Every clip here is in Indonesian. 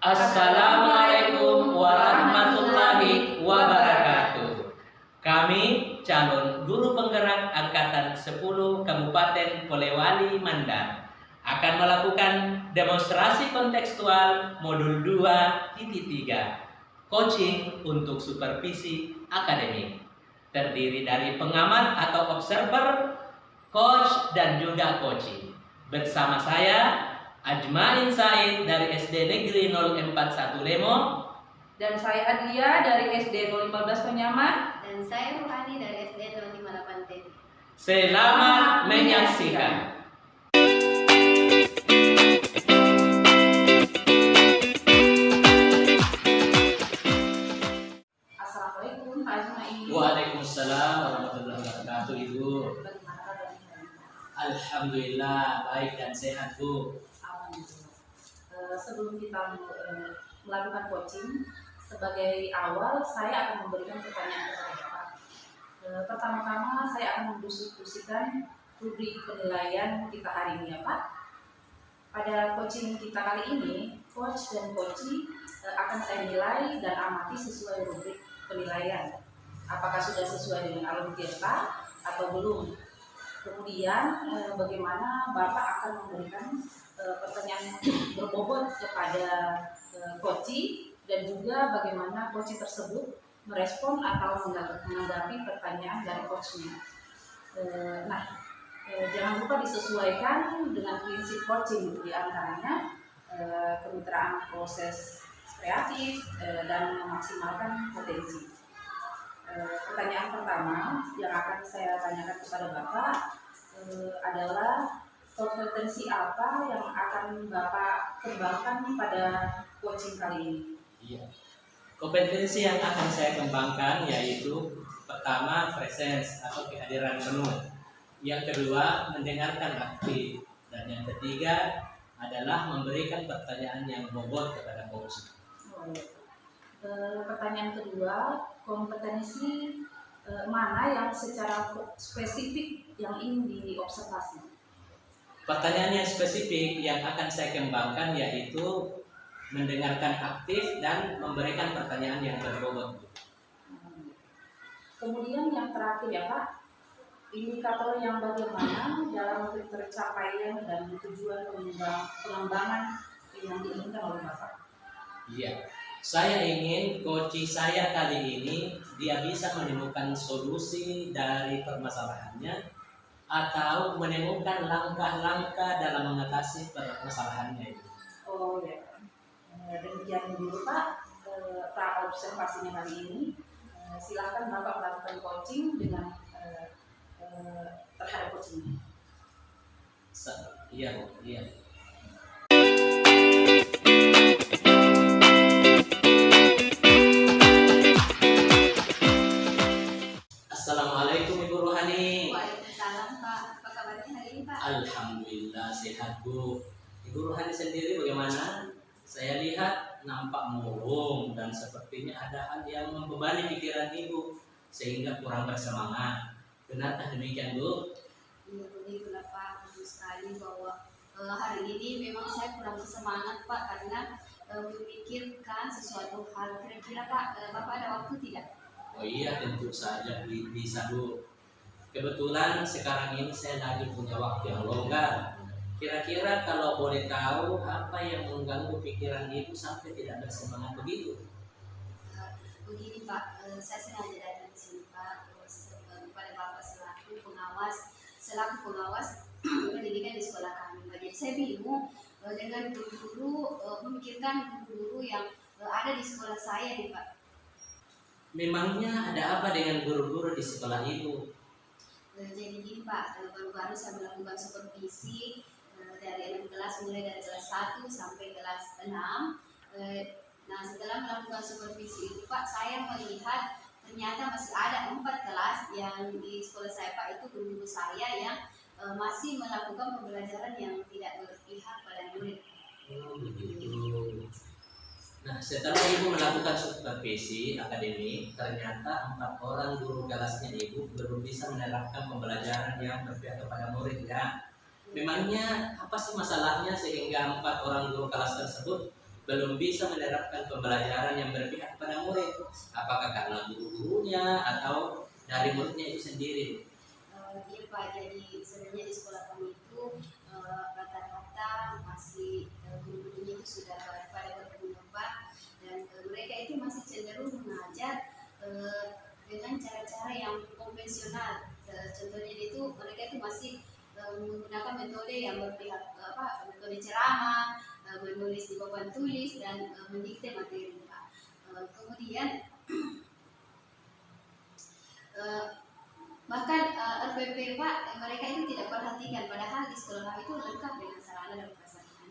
Assalamualaikum warahmatullahi wabarakatuh. Kami calon guru penggerak angkatan 10 Kabupaten Polewali Mandar akan melakukan demonstrasi kontekstual modul 2.3 coaching untuk supervisi akademik, terdiri dari pengamat atau observer, coach dan juga coaching. Bersama saya Ajmain Said dari SD Negeri 041 Lemo, dan saya Adlia dari SD 015 Penyaman, dan saya Ruhani dari SD 058 TB. Selamat menyaksikan. Assalamualaikum Pak Ajmain. Waalaikumsalam warahmatullahi wabarakatuh, Ibu. Alhamdulillah baik dan sehat, Bu. Sebelum kita melakukan coaching, sebagai awal saya akan memberikan pertanyaan kepada Bapak. Pertama-tama saya akan mendiskusikan rubrik penilaian kita hari ini ya Pak. Pada coaching kita kali ini, coach dan coachee akan saya nilai dan amati sesuai rubrik penilaian. Apakah sudah sesuai dengan alur tirta atau belum? Kemudian bagaimana Bapak akan memberikan pertanyaan berbobot kepada coachee dan juga bagaimana coachee tersebut merespon atau menanggapi pertanyaan dari coachnya. Jangan lupa disesuaikan dengan prinsip coaching, di antaranya kemitraan proses kreatif dan memaksimalkan potensi. Pertanyaan pertama yang akan saya tanyakan kepada Bapak adalah kompetensi apa yang akan Bapak kembangkan pada coaching kali ini? Iya. Kompetensi yang akan saya kembangkan yaitu pertama presence atau kehadiran penuh, yang kedua mendengarkan aktif, dan yang ketiga adalah memberikan pertanyaan yang bobot kepada coach. Pertanyaan kedua, kompetensi mana yang secara spesifik yang ingin diobservasi? Pertanyaan yang spesifik yang akan saya kembangkan yaitu mendengarkan aktif dan memberikan pertanyaan yang berbobot. Kemudian yang terakhir ya Pak, indikator yang bagaimana dalam tercapaian dan tujuan pengembangan yang diinginkan oleh Bapak? Iya, saya ingin coaching saya kali ini dia bisa menemukan solusi dari permasalahannya atau menemukan langkah-langkah dalam mengatasi permasalahannya itu. Oh ya, demikian dulu Pak pra observasinya kali ini. Silakan Bapak melakukan coaching dengan terhadap coachingnya. Iya, Bu. Iya. Assalamualaikum Ibu Ruhani. Waalaikumsalam Pak. Apa kabarnya hari ini Pak? Alhamdulillah sehat, Bu. Ibu Ruhani sendiri bagaimana? Saya lihat nampak murung dan sepertinya ada hal yang membebani pikiran Ibu sehingga kurang bersemangat. Benarkah demikian, Bu? Iya begitulah Pak. Betul sekali bahwa hari ini memang saya kurang bersemangat Pak karena memikirkan sesuatu hal. Kira-kira Pak, Bapak ada waktu tidak? Oh iya, tentu saja bisa, Bu. Kebetulan sekarang ini saya lagi punya waktu yang longgar. Kira-kira kalau boleh tahu apa yang mengganggu pikiran Ibu sampai tidak bersemangat begitu? Begini Pak, saya sengaja datang di sini Pak, terus kepada Bapak selaku pengawas pendidikan di sekolah kami Pak. Jadi saya bingung dengan guru-guru, memikirkan guru-guru yang ada di sekolah saya nih Pak. Memangnya ada apa dengan guru-guru di sekolah Ibu? Jadi gini Pak, baru-baru saya melakukan supervisi dari 6 kelas, mulai dari kelas 1 sampai kelas 6. Nah setelah melakukan supervisi itu Pak, saya melihat ternyata masih ada 4 kelas yang di sekolah saya Pak, itu guru-guru saya yang masih melakukan pembelajaran yang tidak berpihak pada murid. Oh begitu. Nah, setelah Ibu melakukan supervisi akademik, ternyata 4 orang guru kelasnya Ibu belum bisa menerapkan pembelajaran yang berpihak kepada murid ya. Memangnya apa sih masalahnya sehingga 4 orang guru kelas tersebut belum bisa menerapkan pembelajaran yang berpihak pada murid? Apakah karena guru-gurunya atau dari muridnya itu sendiri? Iya Pak, jadi sebenarnya di sekolah kami itu rata-rata masih guru-gurunya itu sudah pada berumur Pak, dan mereka itu masih cenderung mengajar dengan cara-cara yang konvensional. Contohnya itu mereka itu masih menggunakan metode yang berpihak metode ceramah, menulis di papan tulis dan mendikte materi Pak. Kemudian eh, bahkan RPP Pak, mereka itu tidak perhatikan, padahal di sekolah kami itu lengkap dengan sarana dan prasarana.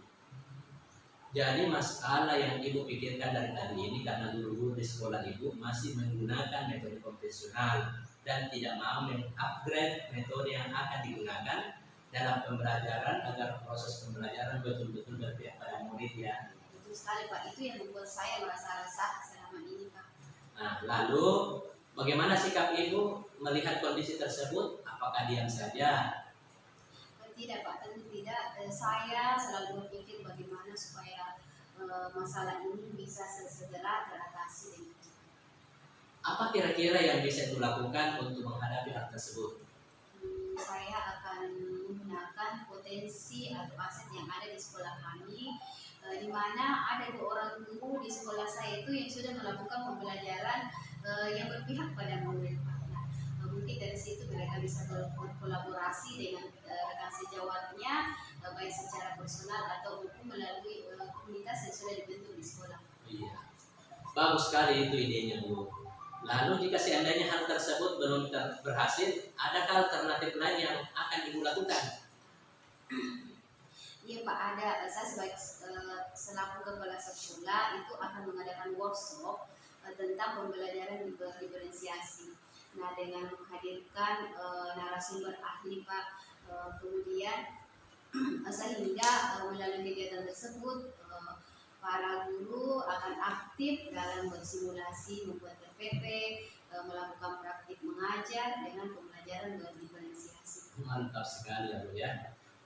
Jadi masalah yang ibu pikirkan dari tadi ini karena guru-guru di sekolah ibu masih menggunakan metode konvensional dan tidak mau mengupgrade metode yang akan digunakan dalam pembelajaran agar proses pembelajaran betul-betul berpihak pada murid ya. Betul sekali Pak, itu yang membuat saya merasa resah selama ini Pak. Nah, lalu bagaimana sikap ibu melihat kondisi tersebut? Apakah diam saja? Tidak Pak, tentu tidak. Saya selalu berpikir bagaimana supaya masalah ini bisa segera teratasi dengan cepat. Apa kira-kira yang bisa dilakukan untuk menghadapi hal tersebut? Saya akan menggunakan potensi atau aset yang ada di sekolah kami, di mana ada 2 orang guru di sekolah saya itu yang sudah melakukan pembelajaran yang berpihak pada murid. Nah, mungkin dari situ mereka bisa berkolaborasi dengan rekan sejawatnya, baik secara personal atau mungkin melalui komunitas yang sudah dibentuk di sekolah. Iya, bagus sekali itu idenya Bu. Lalu jika seandainya hal tersebut belum berhasil, adakah alternatif lain yang akan ibu lakukan? Iya Pak, ada. Saya sebagai selaku kepala sekolah itu akan mengadakan workshop tentang pembelajaran diferensiasi. Nah, dengan menghadirkan narasumber ahli Pak, kemudian sehingga melalui kegiatan tersebut para guru akan aktif dalam bersimulasi, membuat TPP, melakukan praktik mengajar dengan pembelajaran berdiferensiasi. Mantap sekali ya Bu ya.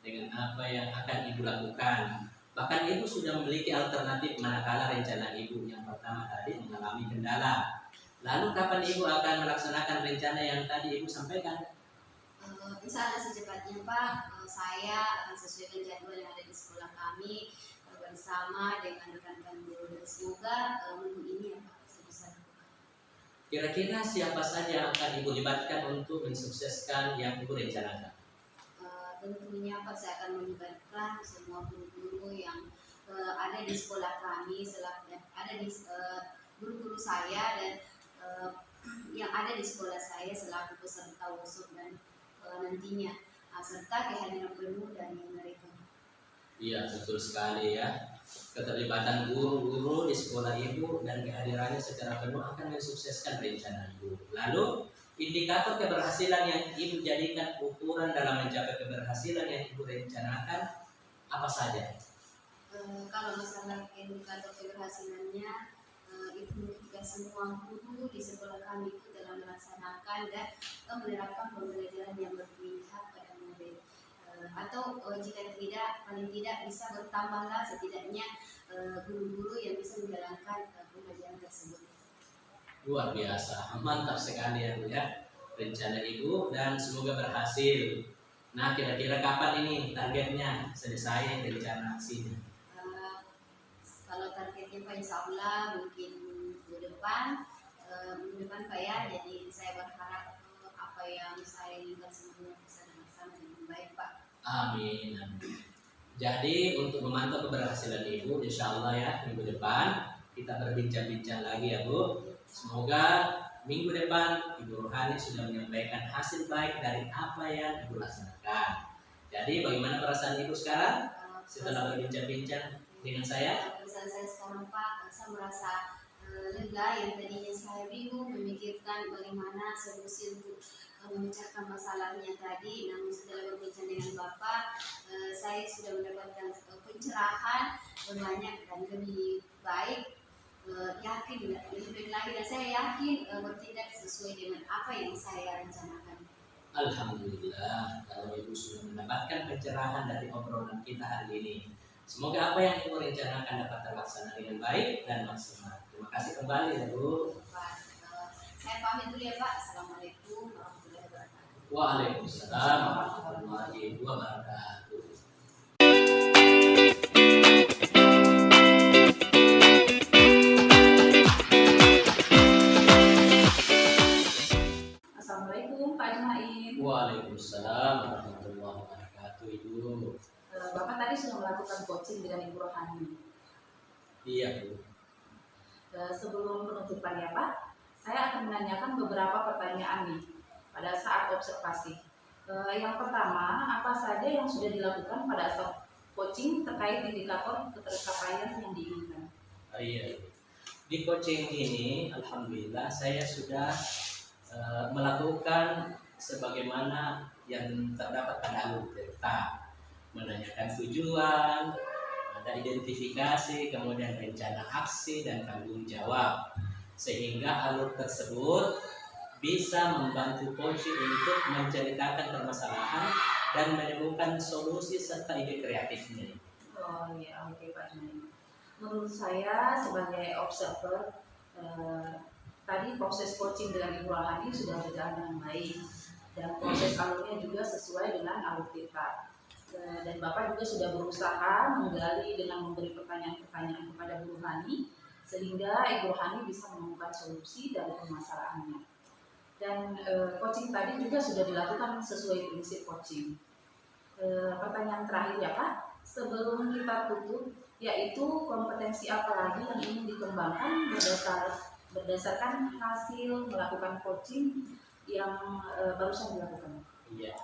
Dengan apa yang akan ibu lakukan. Bahkan ibu sudah memiliki alternatif manakala rencana ibu yang pertama tadi mengalami kendala. Lalu kapan ibu akan melaksanakan rencana yang tadi ibu sampaikan? Insya Allah secepatnya Pak, saya akan sesuaikan jadwal yang ada di sekolah kami bersama dengan rekan-rekan guru, dan semoga minggu ini ya Pak bisa. Kira-kira siapa saja yang akan ibu libatkan untuk mensukseskan yang ibu rencanakan? Tentunya Pak, saya akan melibatkan semua guru-guru yang ada di sekolah kami, ada di guru-guru saya dan yang ada di sekolah saya selaku peserta workshop dan nantinya serta kehadiran penuh dari mereka. Iya, betul sekali ya. Keterlibatan guru-guru di sekolah ibu dan kehadirannya secara penuh akan mensukseskan rencana ibu. Lalu, indikator keberhasilan yang ibu jadikan ukuran dalam mencapai keberhasilan yang ibu rencanakan apa saja? Kalau masalah indikator keberhasilannya, itu ketika semua guru di sekolah kami itu dalam melaksanakan dan menerapkan pembelajaran yang berpihak pada murid. Atau jika tidak, paling tidak bisa bertambahlah setidaknya guru-guru yang bisa menjalankan pembelajaran tersebut. Luar biasa, mantap sekali ya Bu ya rencana ibu dan semoga berhasil. Nah, kira-kira kapan ini targetnya selesai rencana aksinya? Kalau targetnya Pak, insya Allah mungkin minggu depan Pak ya. Jadi saya berharap apa yang saya inginkan semuanya bisa dilaksanakan dengan baik Pak. Amin, amin. Jadi untuk memantau keberhasilan ibu, insya Allah ya minggu depan kita berbincang-bincang lagi ya Bu. Semoga minggu depan Ibu Rohani sudah menyampaikan hasil baik dari apa yang Ibu laksanakan. Jadi bagaimana perasaan Ibu sekarang setelah berbincang-bincang dengan saya? Perasaan saya sekarang Pak, saya merasa lega. Yang tadinya saya bingung memikirkan bagaimana solusi untuk memecahkan masalahnya tadi, namun setelah berbincang dengan Bapak, saya sudah mendapatkan pencerahan banyak dan lebih baik. Yakin lebih baik lagi, dan saya yakin bertindak sesuai dengan apa yang saya rencanakan. Alhamdulillah kalau Ibu sudah mendapatkan pencerahan dari obrolan kita hari ini. Semoga apa yang Ibu rencanakan dapat terlaksana dengan baik dan maksimal. Terima kasih kembali ya Bu. Pak, saya pamit dulu ya Pak. Assalamualaikum warahmatullahi wabarakatuh. Waalaikumsalam warahmatullahi wabarakatuh. Assalamualaikum Pak Jumain. Waalaikumsalam warahmatullahi wabarakatuh Ibu. Bapak tadi sudah melakukan coaching dengan Ibu Rohani. Iya Bu. Sebelum penutupannya Pak, saya akan menanyakan beberapa pertanyaan nih pada saat observasi. Yang pertama, apa saja yang sudah dilakukan pada saat coaching terkait indikator ketercapaian yang diinginkan? Iya. Di coaching ini, alhamdulillah saya sudah melakukan sebagaimana yang terdapat pada alur cerita, menanyakan tujuan, ada identifikasi, kemudian rencana aksi dan tanggung jawab, sehingga alur tersebut bisa membantu coaching untuk menceritakan permasalahan dan menemukan solusi serta ide kreatifnya. Oh ya, oke Pak Jumain. Menurut saya sebagai observer, tadi proses coaching dengan Ibu Rohani sudah berjalan dengan baik dan proses alurnya juga sesuai dengan alur kita. Dan Bapak juga sudah berusaha menggali dengan memberi pertanyaan-pertanyaan kepada Bu Rohani sehingga Ibu Rohani bisa menemukan solusi dari permasalahannya. Dan coaching tadi juga sudah dilakukan sesuai prinsip coaching. Pertanyaan terakhir ya Pak, sebelum kita tutup, yaitu kompetensi apa lagi yang ingin dikembangkan berdasarkan hasil melakukan coaching yang barusan dilakukan? Iya.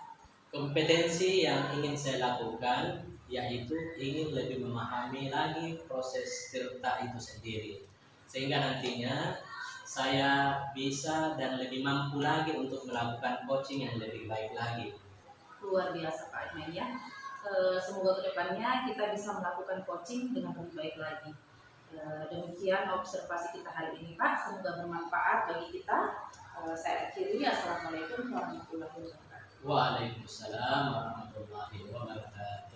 Kompetensi yang ingin saya lakukan yaitu ingin lebih memahami lagi proses cerita itu sendiri, sehingga nantinya saya bisa dan lebih mampu lagi untuk melakukan coaching yang lebih baik lagi. Luar biasa Pak Ahmad ya. Semoga kedepannya kita bisa melakukan coaching dengan lebih baik lagi. Demikian observasi kita hari ini Pak, semoga bermanfaat bagi kita. Saya akhiri, assalamualaikum warahmatullahi wabarakatuh. Waalaikumsalam warahmatullahi wabarakatuh.